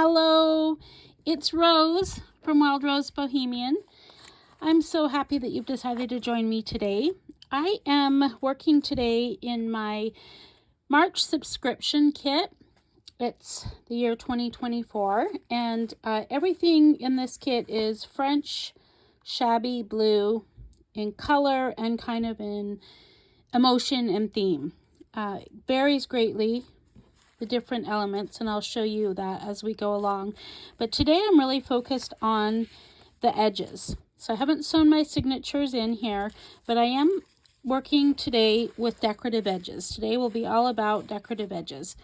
Hello, it's Rose from Wild Rose Bohemian. I'm so happy that you've decided to join me today. I am working today in my March subscription kit. It's the year 2024, and everything in this kit is French shabby blue in color and kind of in emotion and theme. Varies greatly, the different elements, and I'll show you that as we go along. But today I'm really focused on the edges. So I haven't sewn my signatures in here, but I am working today with decorative edges. Today will be all about decorative edges.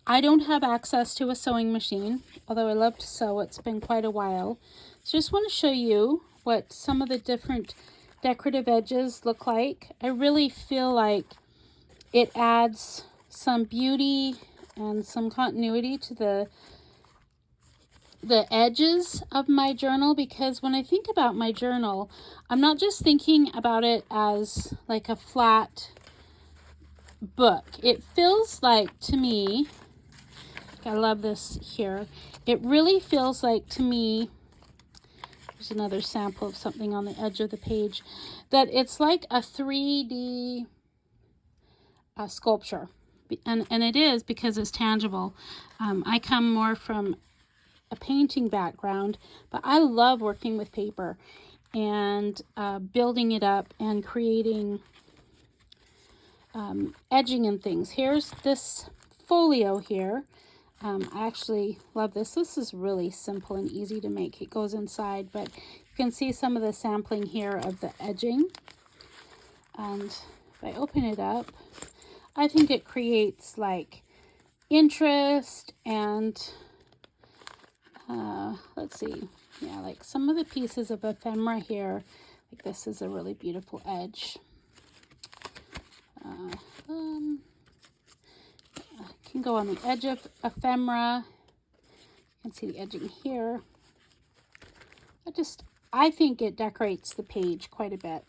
I don't have access to a sewing machine, although I love to sew. It's been quite a while. So just want to show you what some of the different decorative edges look like. I really feel like it adds some beauty and some continuity to the edges of my journal, because when I think about my journal, I'm not just thinking about it as like a flat book. It feels like, to me, I love this here, it really feels like to me, there's another sample of something on the edge of the page, that it's like a 3D sculpture. And it is, because it's tangible. I come more from a painting background, but I love working with paper and building it up and creating edging and things. Here's this folio here. I actually love this. This is really simple and easy to make. It goes inside, but you can see some of the sampling here of the edging. And if I open it up, I think it creates like interest and let's see, yeah, like some of the pieces of ephemera here, like this is a really beautiful edge. Can go on the edge of ephemera. You can see the edging here. I think it decorates the page quite a bit.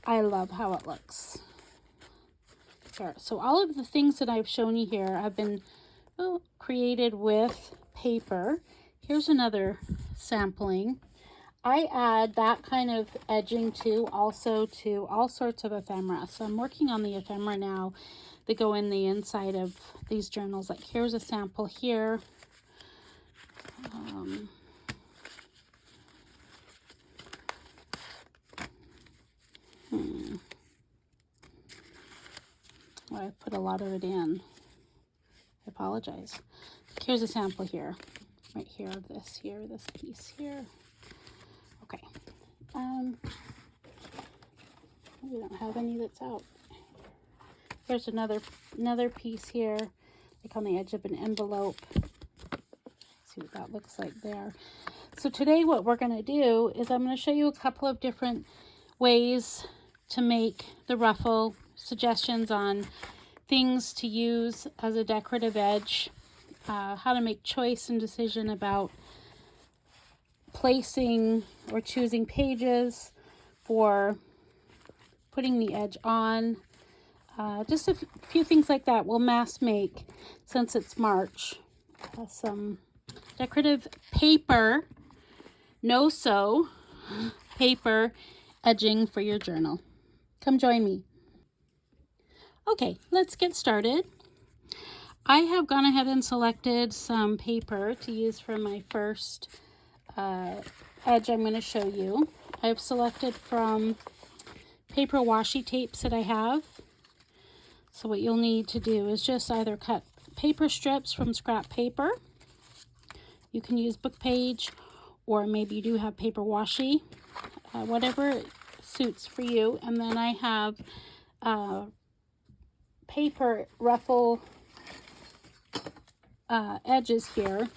I love how it looks. Here. So all of the things that I've shown you here have been created with paper. Here's another sampling. I add that kind of edging too, also to all sorts of ephemera. So I'm working on the ephemera now that go in the inside of these journals. Like here's a sample here. Well, I put a lot of it in. I apologize. Here's a sample here, right here of this here, this piece here. Okay. We don't have any that's out. There's another piece here, like on the edge of an envelope. See what that looks like there. So today what we're going to do is I'm going to show you a couple of different ways to make the ruffle, suggestions on things to use as a decorative edge, how to make choice and decision about placing or choosing pages for putting the edge on. Just a few things like that. We'll mass make, since it's March, some decorative paper, no-sew paper edging for your journal. Come join me. Okay, let's get started. I have gone ahead and selected some paper to use for my first edge I'm going to show you. I've selected from paper washi tapes that I have. So what you'll need to do is just either cut paper strips from scrap paper. You can use book page, or maybe you do have paper washi, whatever suits for you. And then I have paper ruffle edges here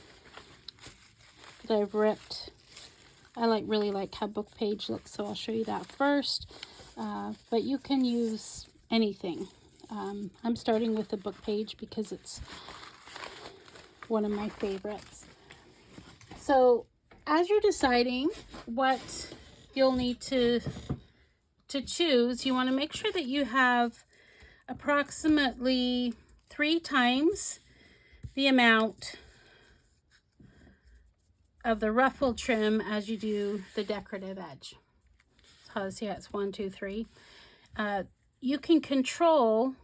that I've ripped. I really like how book page looks, so I'll show you that first. But you can use anything. I'm starting with the book page because it's one of my favorites. So as you're deciding what you'll need to choose, you want to make sure that you have approximately 3 times the amount of the ruffle trim as you do the decorative edge. So see, it's 1, 2, 3. You can control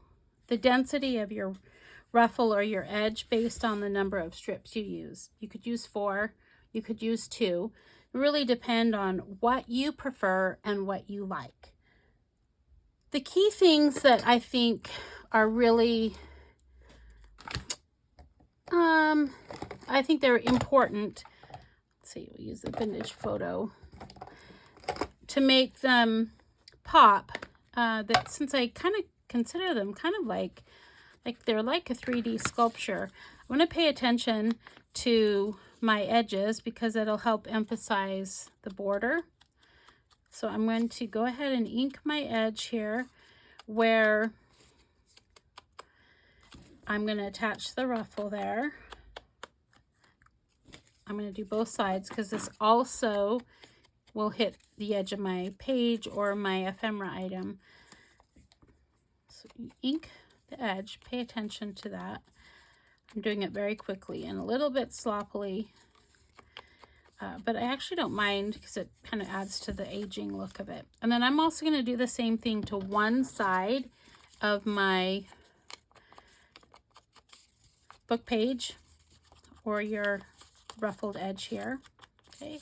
the density of your ruffle or your edge based on the number of strips you use. You could use 4, you could use 2. It really depend on what you prefer and what you like. The key things that I think are really, I think they're important. Let's see, we'll use the vintage photo to make them pop. That since I kind of consider them kind of like they're like a 3D sculpture, I want to pay attention to my edges because it'll help emphasize the border. So I'm going to go ahead and ink my edge here where I'm going to attach the ruffle there. I'm going to do both sides because this also will hit the edge of my page or my ephemera item. So you ink the edge, pay attention to that. I'm doing it very quickly and a little bit sloppily, but I actually don't mind because it kind of adds to the aging look of it. And then I'm also going to do the same thing to one side of my book page or your ruffled edge here. Okay,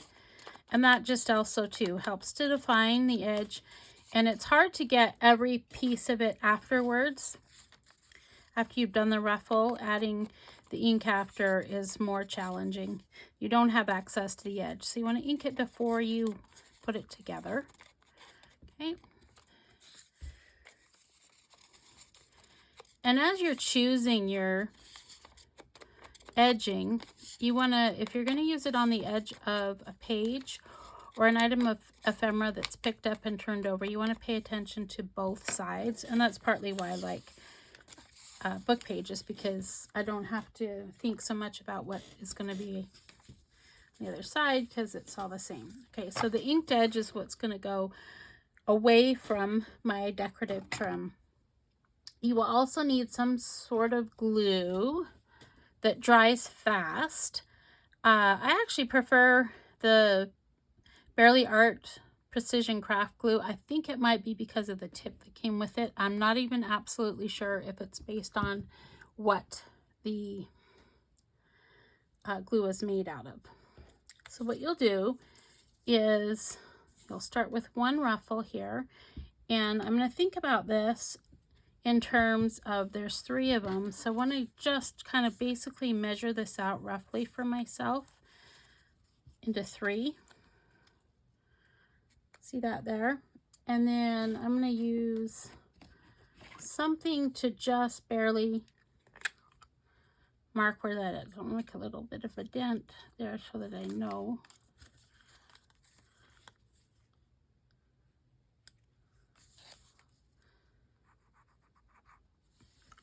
and that just also too helps to define the edge, and it's hard to get every piece of it afterwards. After you've done the ruffle, adding the ink after is more challenging. You don't have access to the edge, so you want to ink it before you put it together. Okay. And as you're choosing your edging, you want to, if you're going to use it on the edge of a page or an item of ephemera that's picked up and turned over, you want to pay attention to both sides. And that's partly why I like book pages, because I don't have to think so much about what is going to be on the other side because it's all the same. Okay, so the inked edge is what's going to go away from my decorative trim. You will also need some sort of glue that dries fast. I actually prefer the Barely Art Precision Craft Glue. I think it might be because of the tip that came with it. I'm not even absolutely sure if it's based on what the glue is made out of. So what you'll do is you'll start with one ruffle here, and I'm going to think about this in terms of there's 3 of them. So I want to just kind of basically measure this out roughly for myself into 3. See that there? And then I'm going to use something to just barely mark where that is. I'll make a little bit of a dent there so that I know.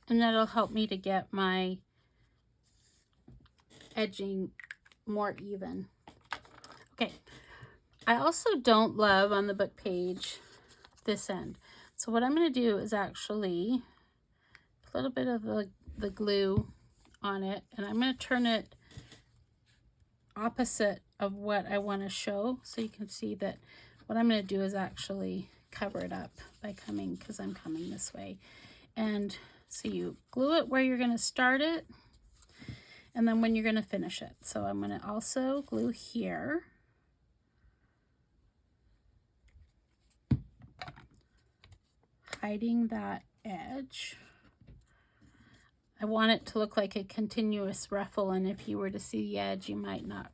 And that'll help me to get my edging more even. Okay. I also don't love on the book page this end. So what I'm going to do is actually put a little bit of the glue on it, and I'm going to turn it opposite of what I want to show, so you can see that what I'm going to do is actually cover it up by coming, because I'm coming this way. And so you glue it where you're going to start it, and then when you're going to finish it. So I'm going to also glue here. Hiding that edge. I want it to look like a continuous ruffle, and if you were to see the edge, you might not,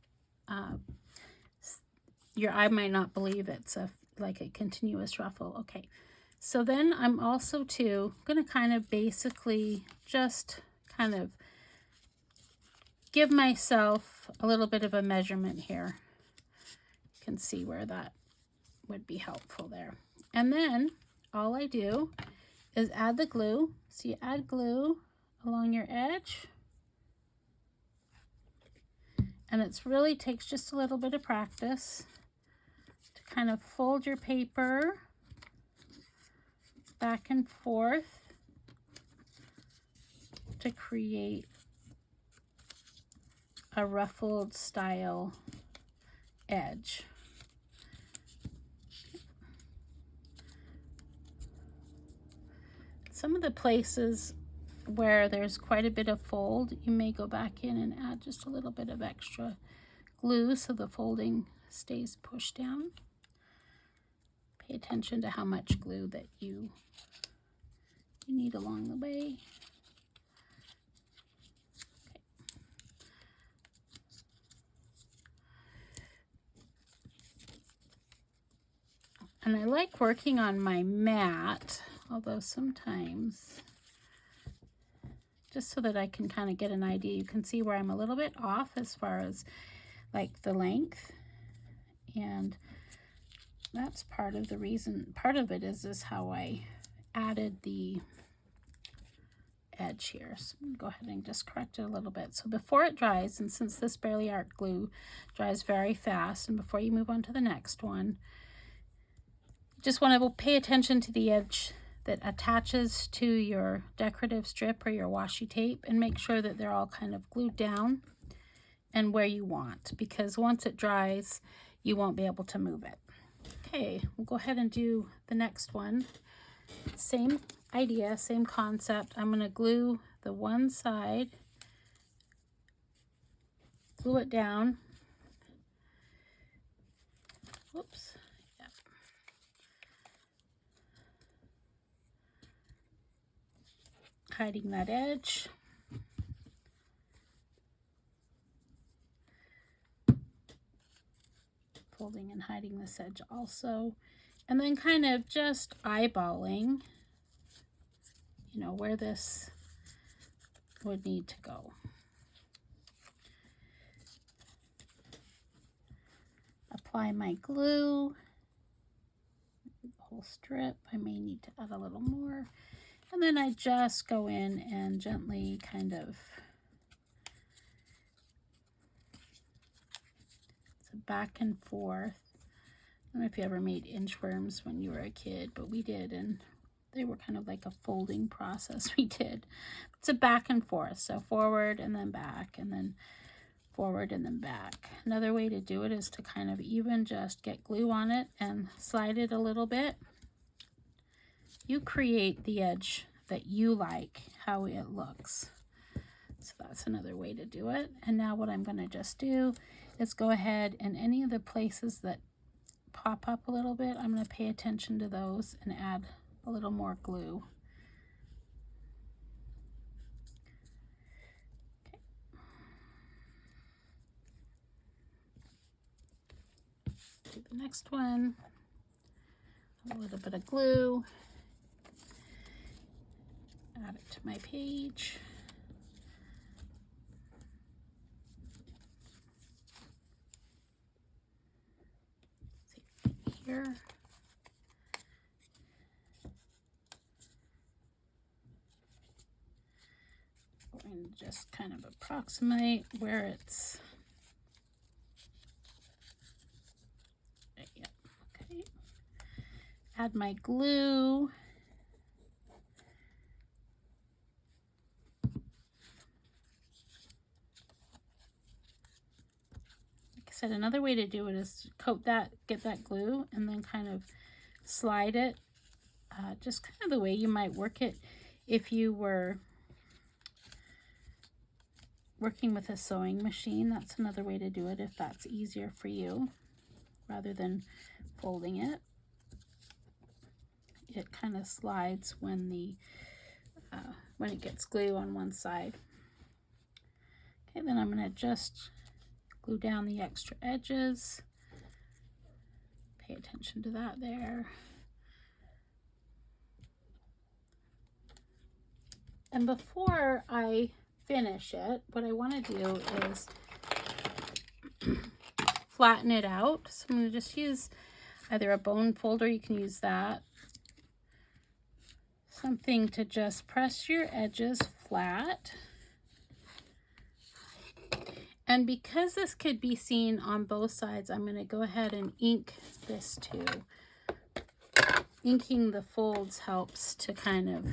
your eye might not believe it's like a continuous ruffle. Okay, so then I'm also too going to kind of basically just kind of give myself a little bit of a measurement here. You can see where that would be helpful there. And then all I do is add the glue. So you add glue along your edge. And it's really takes just a little bit of practice to kind of fold your paper back and forth to create a ruffled style edge. Some of the places where there's quite a bit of fold, you may go back in and add just a little bit of extra glue so the folding stays pushed down. Pay attention to how much glue that you need along the way. And I like working on my mat, although sometimes, just so that I can kind of get an idea, you can see where I'm a little bit off as far as like the length. And that's part of the reason, part of it is how I added the edge here. So I'm going to go ahead and just correct it a little bit. So before it dries, and since this Barely Art glue dries very fast, and before you move on to the next one, just want to pay attention to the edge that attaches to your decorative strip or your washi tape, and make sure that they're all kind of glued down and where you want, because once it dries, you won't be able to move it. Okay, we'll go ahead and do the next one. Same idea, same concept. I'm going to glue the one side, glue it down. Whoops. Hiding that edge. Folding and hiding this edge also. And then kind of just eyeballing, you know, where this would need to go. Apply my glue, the whole strip. I may need to add a little more. And then I just go in and gently kind of, so back and forth. I don't know if you ever made inchworms when you were a kid, but we did, and they were kind of like a folding process we did. It's a back and forth, so forward and then back, and then forward and then back. Another way to do it is to kind of even just get glue on it and slide it a little bit. You create the edge that you like, how it looks. So that's another way to do it. And now what I'm going to just do is go ahead, and any of the places that pop up a little bit, I'm going to pay attention to those and add a little more glue. Okay. Do the next one. A little bit of glue. Add it to my page. See here. Going to just kind of approximate where it's. Yeah, okay. Add my glue. Said another way to do it is coat that, get that glue, and then kind of slide it, just kind of the way you might work it if you were working with a sewing machine. That's another way to do it if that's easier for you, rather than folding it. It kind of slides when the when it gets glue on one side. Okay, then I'm going to just glue down the extra edges. Pay attention to that there. And before I finish it, what I want to do is flatten it out. So I'm going to just use either a bone folder, you can use that. Something to just press your edges flat. And because this could be seen on both sides, I'm going to go ahead and ink this too. Inking the folds helps to kind of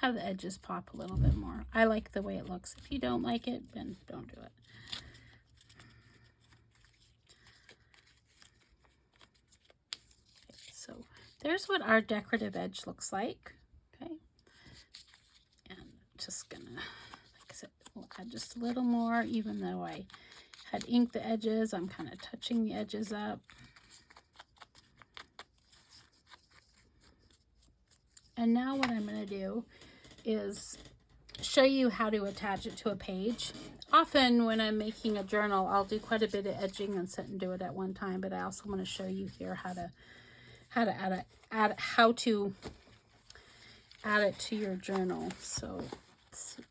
have the edges pop a little bit more. I like the way it looks. If you don't like it, then don't do it. there's what our decorative edge looks like. Okay, and just gonna, like I said, we'll add just a little more. Even though I had inked the edges, I'm kind of touching the edges up. And now what I'm going to do is show you how to attach it to a page. Often when I'm making a journal, I'll do quite a bit of edging and sit and do it at one time, but I also want to show you here how to add it to your journal. So let's see.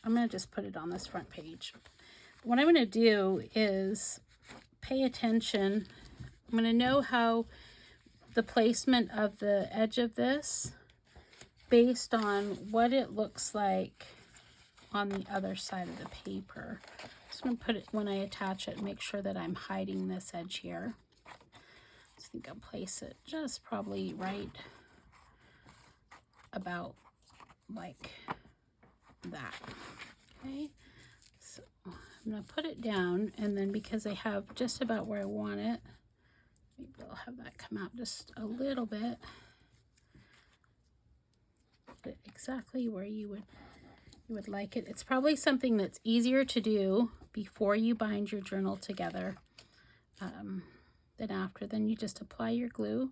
I'm going to just put it on this front page. What I'm going to do is pay attention. I'm going to know how the placement of the edge of this based on what it looks like on the other side of the paper. So I'm going to put it, when I attach it, make sure that I'm hiding this edge here. I think I'll place it just probably right about like that. Okay, so I'm going to put it down, and then because I have just about where I want it, maybe I'll have that come out just a little bit. Put it exactly where you would like it. It's probably something that's easier to do before you bind your journal together than after. Then you just apply your glue.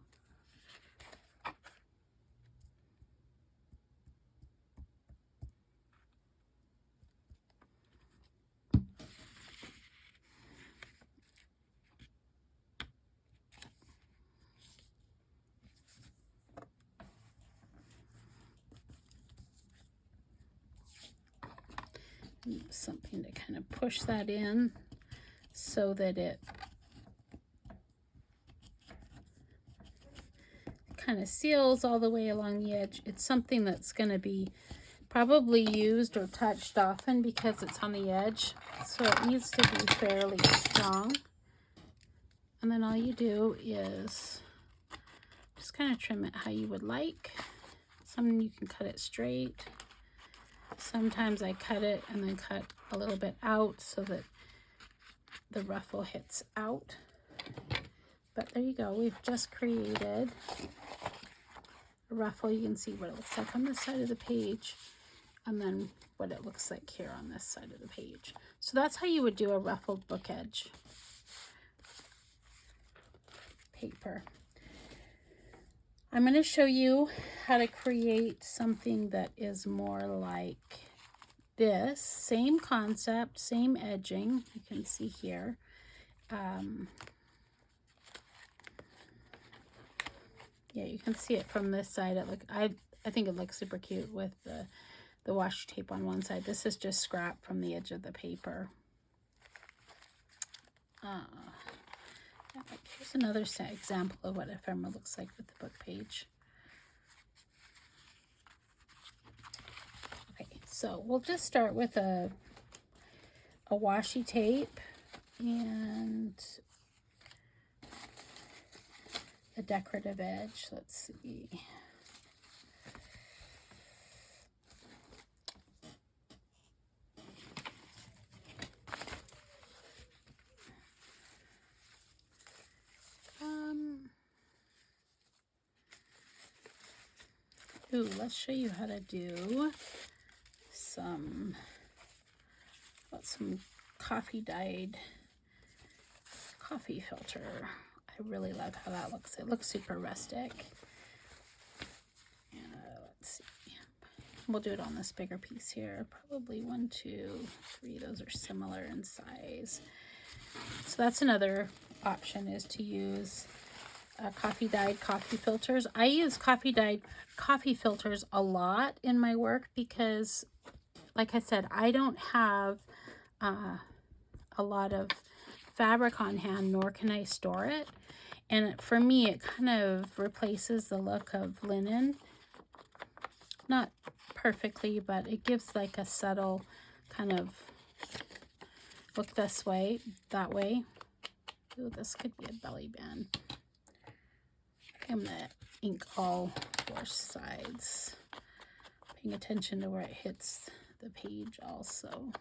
Use something to kind of push that in so that it kind of seals all the way along the edge. It's something that's going to be probably used or touched often because it's on the edge, so it needs to be fairly strong. And then all you do is just kind of trim it how you would like. Some you can cut it straight. Sometimes I cut it and then cut a little bit out so that the ruffle hits out. But there you go. We've just created a ruffle. You can see what it looks like on this side of the page, and then what it looks like here on this side of the page. So that's how you would do a ruffled book edge paper. I'm going to show you how to create something that is more like this. Same concept, same edging. You can see here. Yeah, you can see it from this side. I think it looks super cute with the washi tape on one side. This is just scrap from the edge of the paper. Here's another example of what ephemera looks like with the book page. Okay, so we'll just start with a washi tape and a decorative edge. Let's see. Let's show you how to do some coffee dyed coffee filter. I really love how that looks. It looks super rustic. Let's see. We'll do it on this bigger piece here. Probably 1, 2, 3. Those are similar in size. So that's another option, is to use coffee dyed coffee filters. I use coffee dyed coffee filters a lot in my work because, like I said, I don't have a lot of fabric on hand, nor can I store it. And for me, it kind of replaces the look of linen. Not perfectly, but it gives like a subtle kind of look this way, that way. Ooh, this could be a belly band. I'm going to ink all 4 sides, paying attention to where it hits the page also.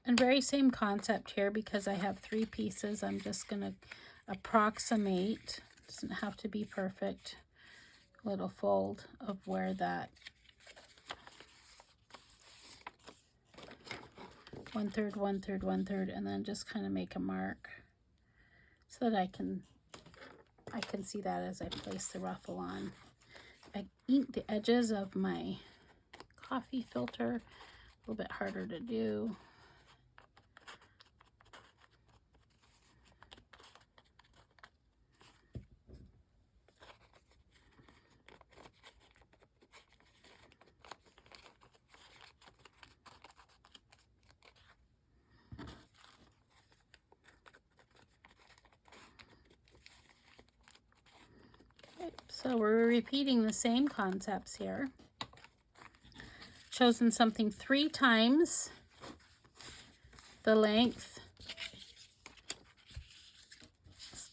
And very same concept here, because I have 3 pieces. I'm just going to approximate, doesn't have to be perfect, little fold of where that 1/3, 1/3, 1/3, and then just kind of make a mark so that I can see that as I place the ruffle on. I ink the edges of my coffee filter, a little bit harder to do. So we're repeating the same concepts here. Chosen something 3 times the length.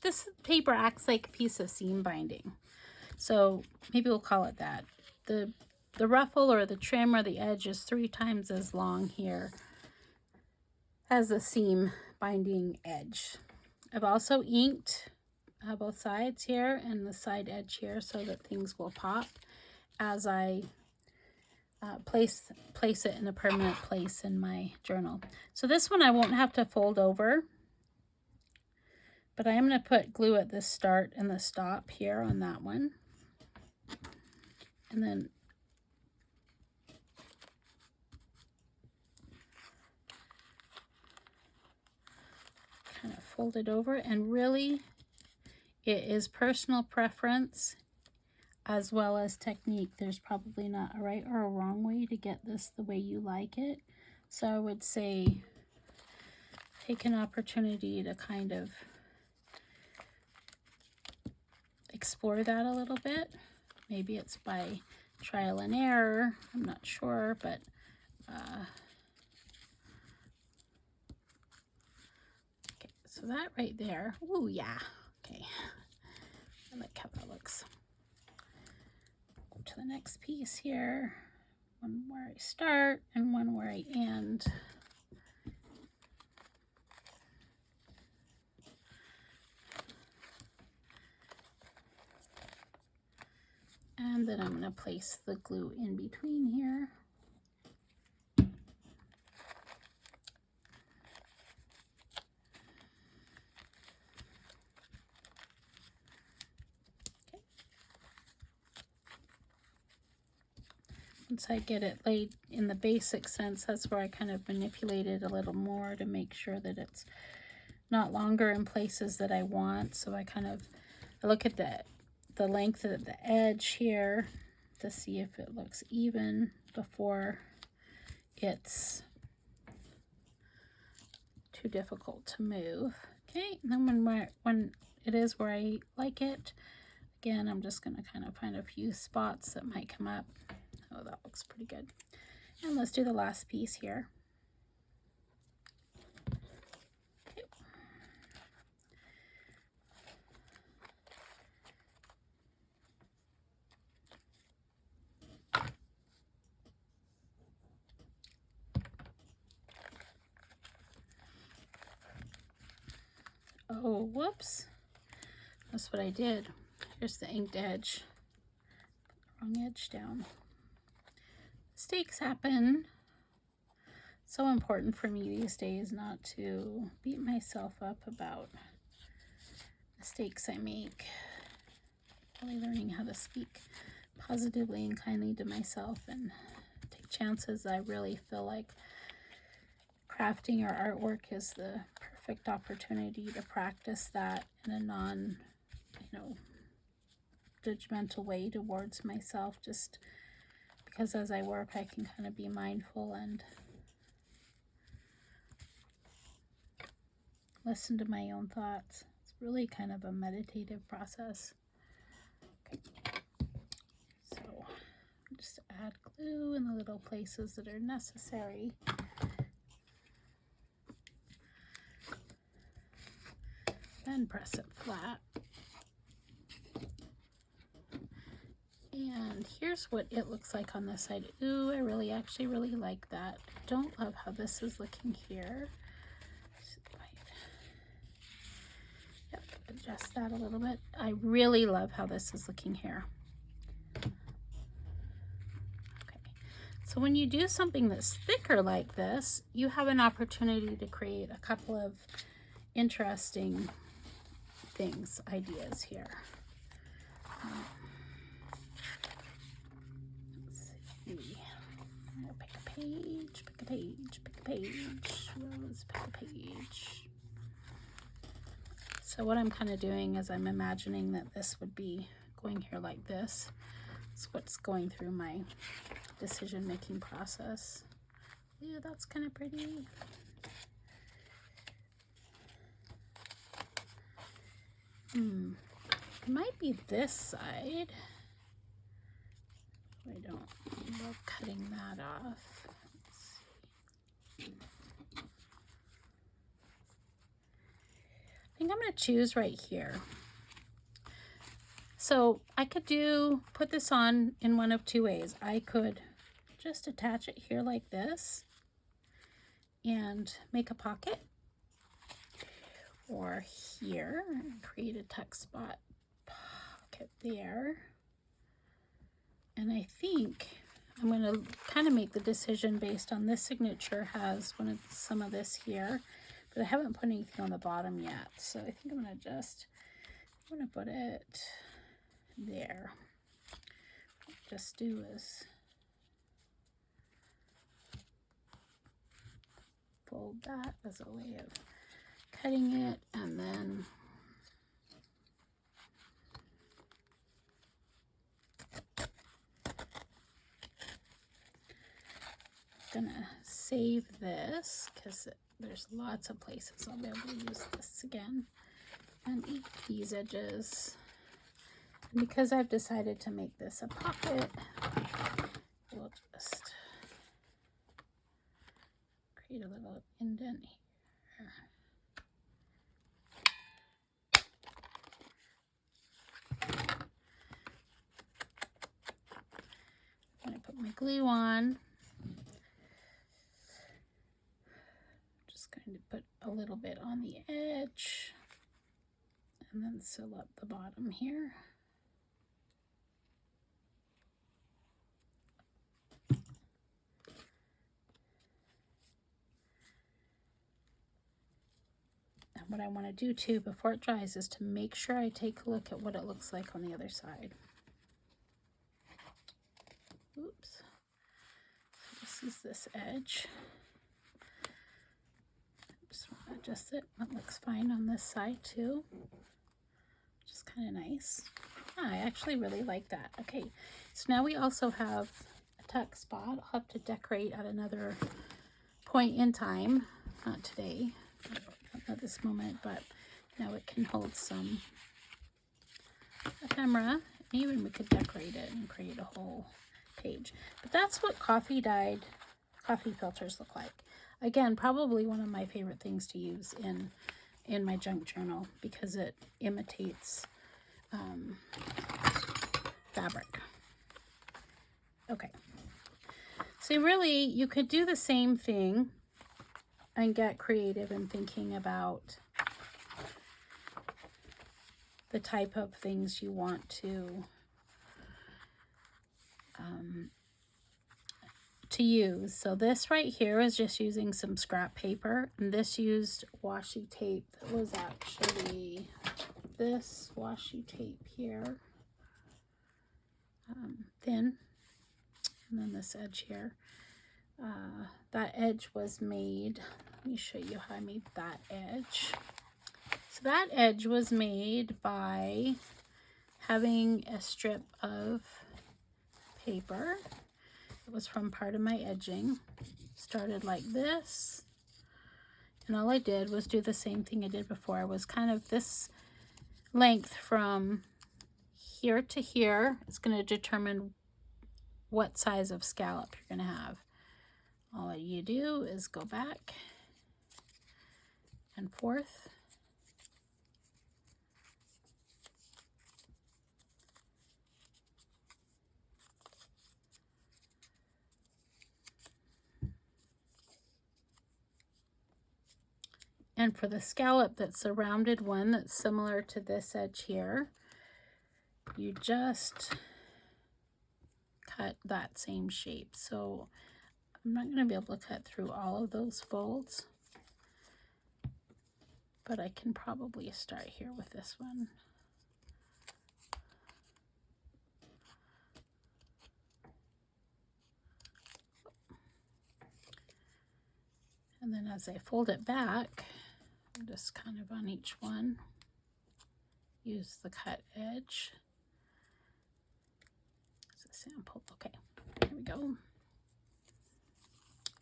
This paper acts like a piece of seam binding, so maybe we'll call it that. The ruffle or the trim or the edge is 3 times as long here as the seam binding edge. I've also inked both sides here and the side edge here so that things will pop as I place it in a permanent place in my journal. So this one I won't have to fold over, but I am going to put glue at the start and the stop here on that one, and then kind of fold it over. And really, it is personal preference as well as technique. There's probably not a right or a wrong way to get this the way you like it. So I would say take an opportunity to kind of explore that a little bit. Maybe it's by trial and error, I'm not sure, but okay, so that right there, oh yeah, okay, I like how that looks. Go to the next piece here, one where I start and one where I end. And then I'm going to place the glue in between here. Okay. Once I get it laid in the basic sense, that's where I kind of manipulate it a little more to make sure that it's not longer in places that I want. So I look at the length of the edge here to see if it looks even before it's too difficult to move. Okay, and then when it is where I like it, again, I'm just going to kind of find a few spots that might come up. Oh, that looks pretty good. And let's do the last piece here. Okay. Oh, whoops. That's what I did. Here's the inked edge. Wrong edge down. Mistakes happen. So important for me these days not to beat myself up about mistakes I make. Really learning how to speak positively and kindly to myself and take chances. I really feel like crafting or artwork is the perfect opportunity to practice that in a non, judgmental way towards myself, just because as I work I can kind of be mindful and listen to my own thoughts. It's really kind of a meditative process. Okay. So just add glue in the little places that are necessary. Then press it flat. And here's what it looks like on this side. Ooh, I actually really like that. Don't love how this is looking here. Yep, adjust that a little bit. I really love how this is looking here. Okay, so when you do something that's thicker like this, you have an opportunity to create a couple of interesting things, ideas here. Let's see. Pick a page, pick a page, pick a page, Rose, pick a page. So what I'm kind of doing is I'm imagining that this would be going here like this. It's what's going through my decision-making process. Yeah, that's kind of pretty. It might be this side. I don't love cutting that off. Let's see. I think I'm going to choose right here. So I could put this on in one of two ways. I could just attach it here like this and make a pocket, or here and create a tuck spot pocket there. And I think I'm going to kind of make the decision based on this signature has some of this here, but I haven't put anything on the bottom yet. So I think I'm going to put it there. What I'll just do is fold that as a way of cutting it, and then I'm gonna save this because there's lots of places I'll be able to use this again, and eat these edges. And because I've decided to make this a pocket, we'll just create a little indent here. I'm going to put my glue on. Just going to put a little bit on the edge and then seal up the bottom here. And what I want to do too before it dries is to make sure I take a look at what it looks like on the other side. Oops. So this is this edge. Just want to adjust it. That looks fine on this side too. Which is kind of nice. I actually really like that. Okay, so now we also have a tuck spot. I'll have to decorate at another point in time. Not today. Not at this moment, but now it can hold some ephemera. Even we could decorate it and create a whole page. But that's what coffee filters look like. Again, probably one of my favorite things to use in my junk journal because it imitates fabric. Okay, so really you could do the same thing and get creative in thinking about the type of things you want to use. So this right here is just using some scrap paper, and this used washi tape that was actually this washi tape here, thin, and then this edge here. That edge was made, let me show you how I made that edge. So that edge was made by having a strip of paper. It was from part of my edging. Started like this, and all I did was do the same thing I did before. I was kind of this length from here to here. It's going to determine what size of scallop you're going to have. All you do is go back and forth. And for the scallop that's a rounded one that's similar to this edge here, you just cut that same shape. So I'm not going to be able to cut through all of those folds, but I can probably start here with this one. And then as I fold it back, I'm just kind of on each one, use the cut edge as a sample. Okay, here we go.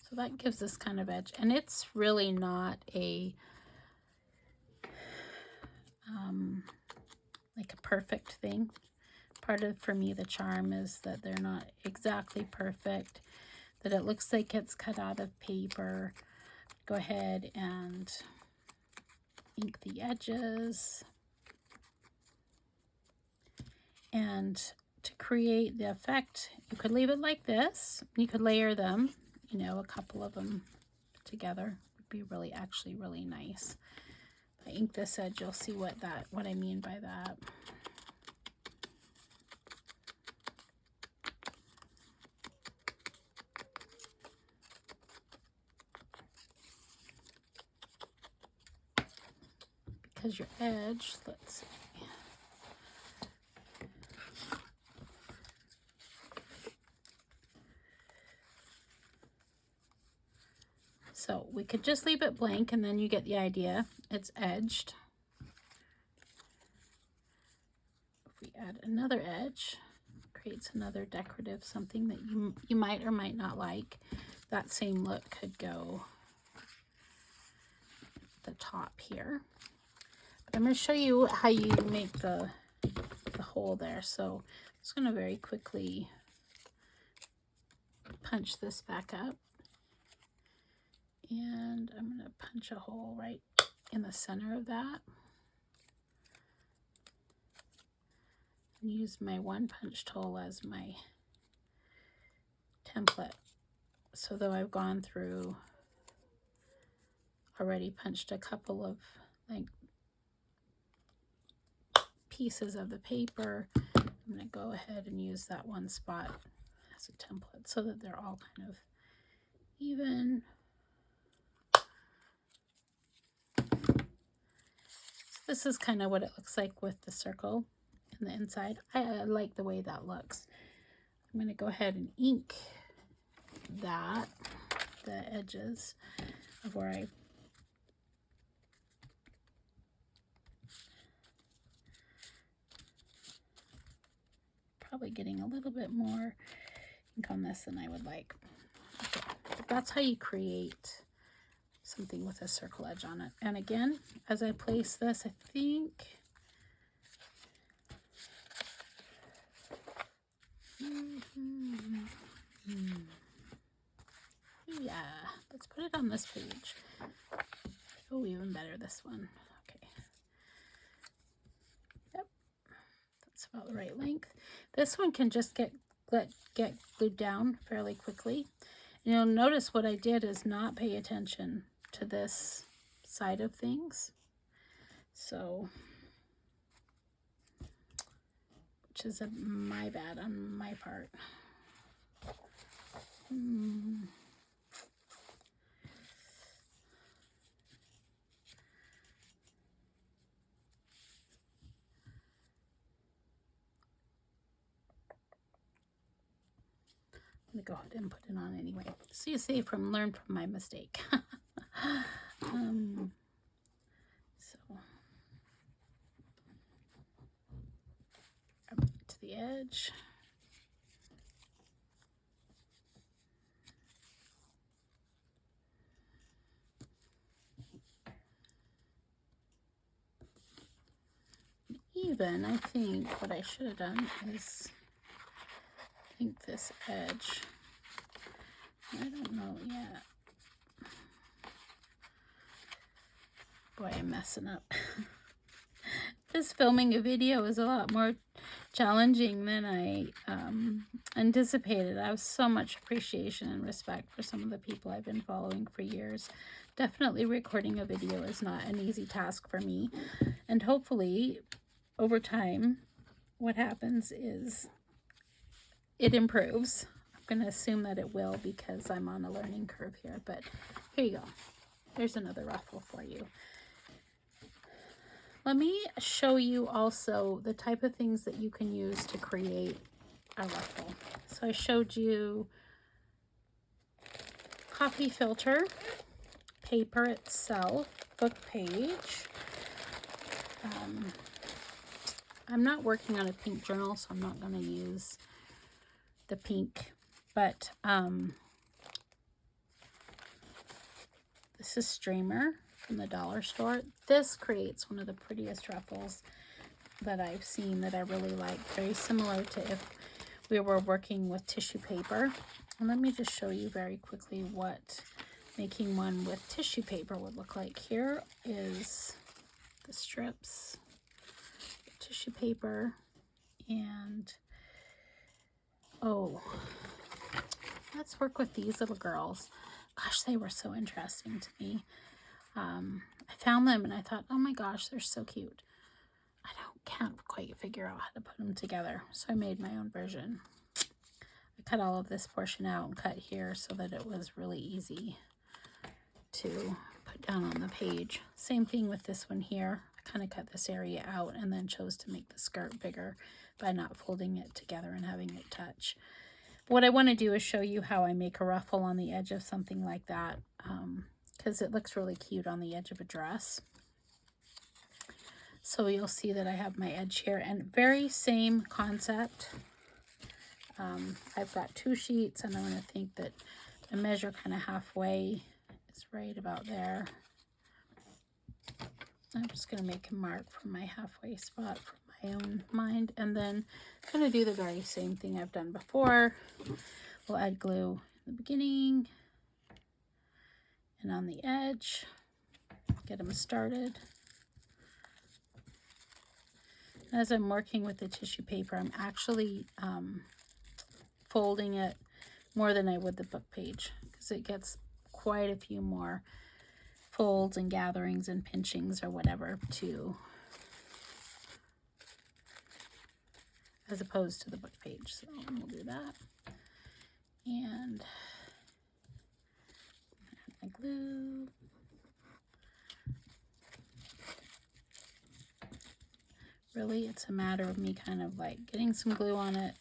So that gives this kind of edge, and it's really not a like a perfect thing. Part of, for me, the charm is that they're not exactly perfect, that it looks like it's cut out of paper. Go ahead and ink the edges. And to create the effect, you could leave it like this. You could layer them, you know, a couple of them together would be really, actually really nice. If I ink this edge, you'll see what I mean by that. Because your edge, let's see. So we could just leave it blank and then you get the idea. It's edged. If we add another edge, creates another decorative something that you might or might not like. That same look could go at the top here. But I'm going to show you how you make the hole there. So I'm just going to very quickly punch this back up. And I'm going to punch a hole right in the center of that. And use my one punch tool as my template. So though I've gone through, already punched a couple of like pieces of the paper, I'm going to go ahead and use that one spot as a template so that they're all kind of even. This is kind of what it looks like with the circle in the inside. I like the way that looks. I'm going to go ahead and ink the edges of where I probably getting a little bit more ink on this than I would like. Okay. But that's how you create something with a circle edge on it. And again, as I place this, I think yeah, let's put it on this page. Oh, even better, this one. Okay. Yep, that's about the right length. This one can just get glued down fairly quickly. And you'll notice what I did is not pay attention to this side of things. So, which is my bad on my part. I'm gonna go ahead and put it on anyway. So you see, learn from my mistake. So up to the edge. Even, I think what I should have done is ink this edge. I don't know yet. Boy, I'm messing up. This filming a video is a lot more challenging than I anticipated. I have so much appreciation and respect for some of the people I've been following for years. Definitely recording a video is not an easy task for me. And hopefully, over time, what happens is it improves. I'm going to assume that it will because I'm on a learning curve here. But here you go. There's another ruffle for you. Let me show you also the type of things that you can use to create a ruffle. So I showed you coffee filter, paper itself, book page. I'm not working on a pink journal, so I'm not going to use the pink, but this is streamer from the dollar store. This creates one of the prettiest ruffles that I've seen that I really like. Very similar to if we were working with tissue paper. And let me just show you very quickly what making one with tissue paper would look like. Here is the strips, tissue paper, and oh, let's work with these little girls. Gosh, they were so interesting to me. I found them and I thought, oh my gosh, they're so cute. Can't quite figure out how to put them together, so I made my own version. I cut all of this portion out and cut here so that it was really easy to put down on the page. Same thing with this one here. I kind of cut this area out and then chose to make the skirt bigger by not folding it together and having it touch. But what I want to do is show you how I make a ruffle on the edge of something like that, because it looks really cute on the edge of a dress. So you'll see that I have my edge here, and very same concept. I've got 2 sheets, and I'm going to think that I measure kind of halfway. It's right about there. I'm just going to make a mark from my halfway spot for my own mind, and then I'm going to do the very same thing I've done before. We'll add glue in the beginning and on the edge. Get them started. As I'm working with the tissue paper, I'm actually folding it more than I would the book page, because it gets quite a few more folds and gatherings and pinchings or whatever to, as opposed to the book page. So we'll do that. And add my glue. Really, it's a matter of me kind of like getting some glue on it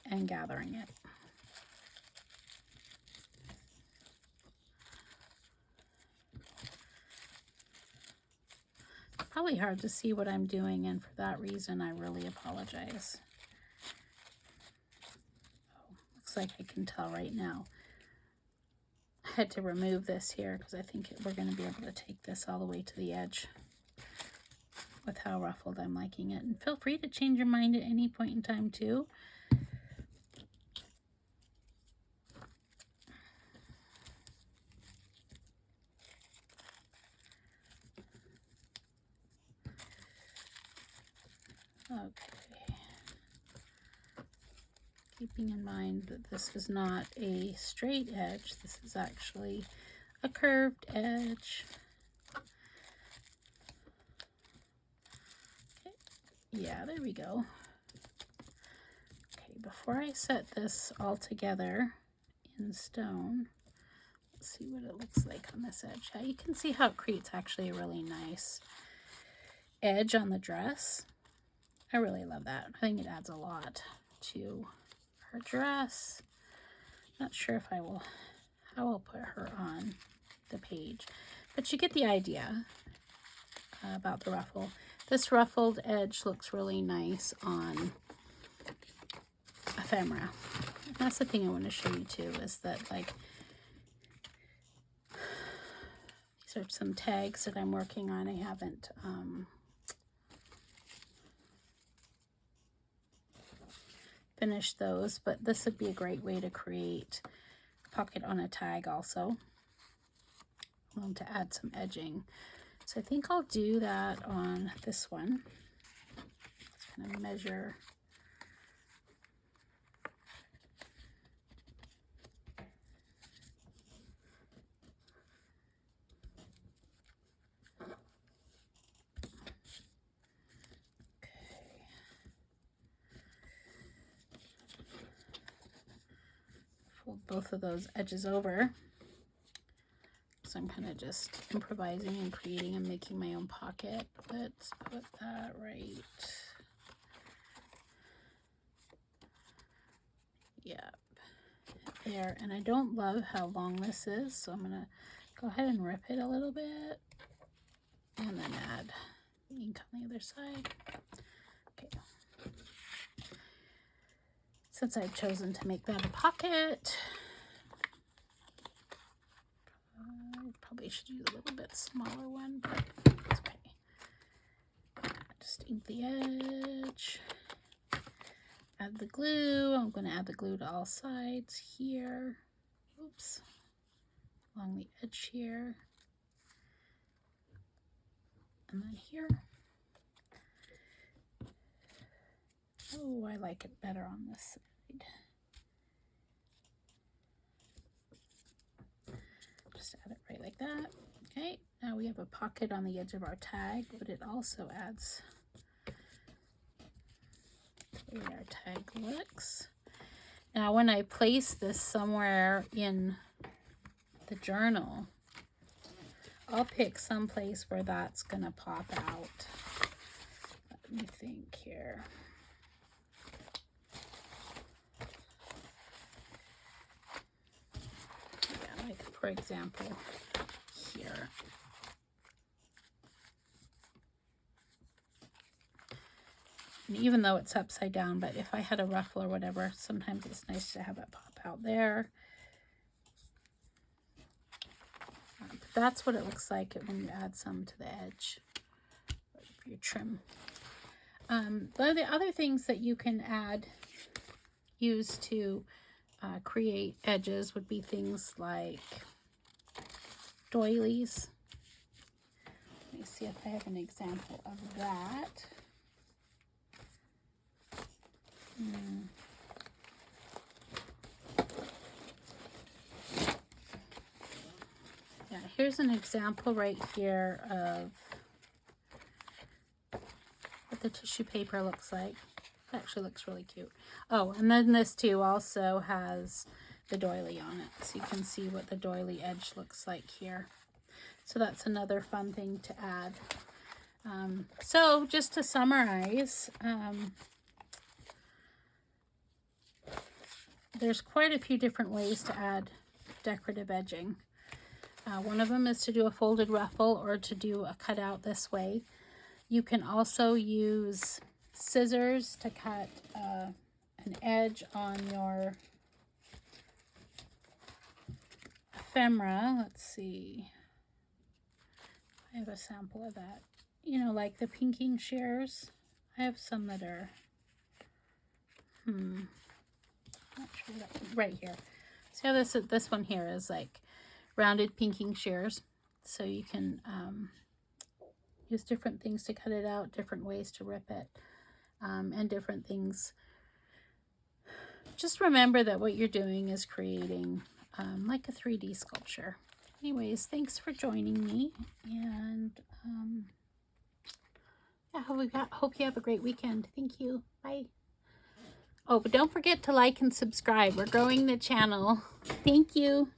and gathering it. It's probably hard to see what I'm doing, and for that reason, I really apologize. Oh, looks like I can tell right now. I had to remove this here because I think we're going to be able to take this all the way to the edge with how ruffled I'm liking it. And feel free to change your mind at any point in time too. Okay. Keeping in mind that this is not a straight edge, this is actually a curved edge. Yeah, there we go. Okay, before I set this all together in stone, let's see what it looks like on this edge. Yeah, you can see how it creates actually a really nice edge on the dress. I really love that. I think it adds a lot to her dress. Not sure if how I'll put her on the page, but you get the idea about the ruffle. This ruffled edge looks really nice on ephemera. That's the thing I want to show you too, is that like these are some tags that I'm working on. I haven't finished those, but this would be a great way to create a pocket on a tag also. I want to add some edging. So I think I'll do that on this one. Just going to measure both of those edges over. So I'm kind of just improvising and creating and making my own pocket. Let's put that right. Yep, there. And I don't love how long this is, so I'm going to go ahead and rip it a little bit and then add the ink on the other side. Okay. Since I've chosen to make that a pocket, I probably should use a little bit smaller one, but it's okay. Just ink the edge. Add the glue. I'm going to add the glue to all sides here. Oops. Along the edge here. And then here. Oh, I like it better on this side. Just add it right like that. Okay, now we have a pocket on the edge of our tag, but it also adds the way our tag looks. Now, when I place this somewhere in the journal, I'll pick some place where that's going to pop out. Let me think here. Yeah, like for example, here. And even though it's upside down, but if I had a ruffle or whatever, sometimes it's nice to have it pop out there. But that's what it looks like when you add some to the edge for your trim. The other things that you can use to create edges would be things like doilies. Let me see if I have an example of that. Yeah, here's an example right here of what the tissue paper looks like. It actually looks really cute. Oh, and then this too also has the doily on it, so you can see what the doily edge looks like here. So that's another fun thing to add. So just to summarize, there's quite a few different ways to add decorative edging. One of them is to do a folded ruffle or to do a cutout this way. You can also use scissors to cut an edge on your ephemera. Let's see. I have a sample of that. You know, like the pinking shears. I have some that are, not sure that one, right here. See how this one here is like rounded pinking shears. So you can use different things to cut it out, different ways to rip it, and different things. Just remember that what you're doing is creating like a 3D sculpture. Anyways, thanks for joining me, and yeah, hope you have a great weekend. Thank you. Bye. Oh, but don't forget to like and subscribe. We're growing the channel. Thank you.